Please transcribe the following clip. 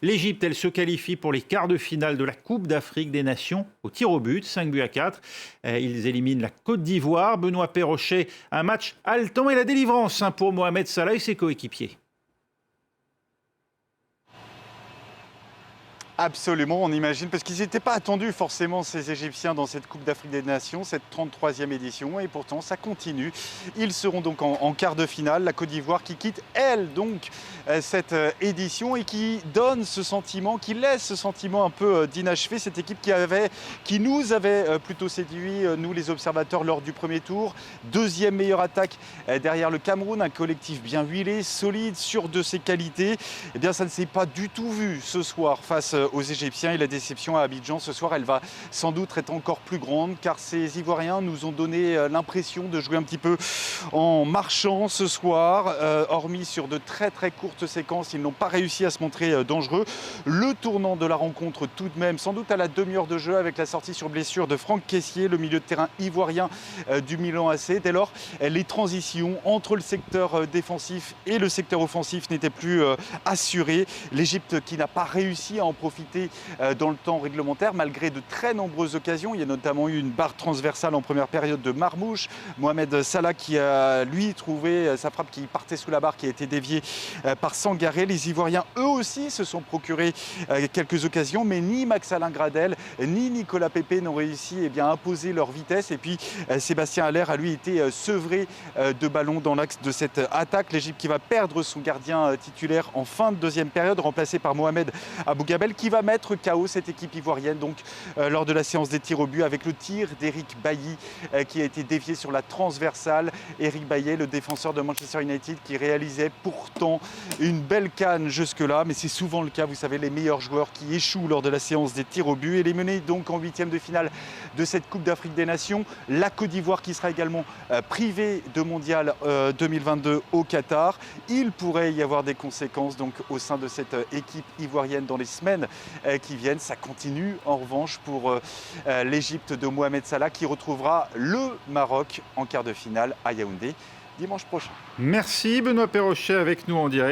L'Égypte, elle se qualifie pour les quarts de finale de la Coupe d'Afrique des Nations au tir au but, 5-4. Ils éliminent la Côte d'Ivoire. Benoît Perrochet, un match haletant et la délivrance pour Mohamed Salah et ses coéquipiers. Absolument, on imagine, parce qu'ils n'étaient pas attendus forcément ces Égyptiens dans cette Coupe d'Afrique des Nations, cette 33e édition, et pourtant ça continue. Ils seront donc en quart de finale, la Côte d'Ivoire qui quitte, elle, donc, cette édition et qui donne ce sentiment, qui laisse ce sentiment un peu d'inachevé, cette équipe qui nous avait plutôt séduit, nous les observateurs, lors du premier tour. Deuxième meilleure attaque derrière le Cameroun, un collectif bien huilé, solide, sûr de ses qualités. Eh bien, ça ne s'est pas du tout vu ce soir face aux Égyptiens, et la déception à Abidjan ce soir, elle va sans doute être encore plus grande, car ces Ivoiriens nous ont donné l'impression de jouer un petit peu en marchant ce soir, hormis sur de très très courtes séquences, ils n'ont pas réussi à se montrer dangereux. Le tournant de la rencontre tout de même, sans doute à la demi-heure de jeu, avec la sortie sur blessure de Franck Kessié, le milieu de terrain ivoirien du Milan AC. Dès lors, les transitions entre le secteur défensif et le secteur offensif n'étaient plus assurées. L'Égypte qui n'a pas réussi à en profiter dans le temps réglementaire, malgré de très nombreuses occasions. Il y a notamment eu une barre transversale en première période de Marmouche. Mohamed Salah qui a, lui, trouvé sa frappe qui partait sous la barre, qui a été déviée par Sangaré. Les Ivoiriens, eux aussi, se sont procurés quelques occasions, mais ni Max-Alain Gradel, ni Nicolas Pepe n'ont réussi à imposer leur vitesse. Et puis, Sébastien Haller a, lui, été sevré de ballons dans l'axe de cette attaque. L'Égypte qui va perdre son gardien titulaire en fin de deuxième période, remplacé par Mohamed Abougabel, qui va mettre KO cette équipe ivoirienne donc lors de la séance des tirs au but, avec le tir d'Eric Bailly qui a été dévié sur la transversale. Eric Bailly, le défenseur de Manchester United, qui réalisait pourtant une belle canne jusque-là, mais c'est souvent le cas, vous savez, les meilleurs joueurs qui échouent lors de la séance des tirs au but. Et les mener donc en huitième de finale de cette Coupe d'Afrique des Nations. La Côte d'Ivoire qui sera également privée de Mondial 2022 au Qatar. Il pourrait y avoir des conséquences donc au sein de cette équipe ivoirienne dans les semaines qui viennent. Ça continue en revanche pour l'Égypte de Mohamed Salah, qui retrouvera le Maroc en quart de finale à Yaoundé dimanche prochain. Merci Benoît Perrochet avec nous en direct.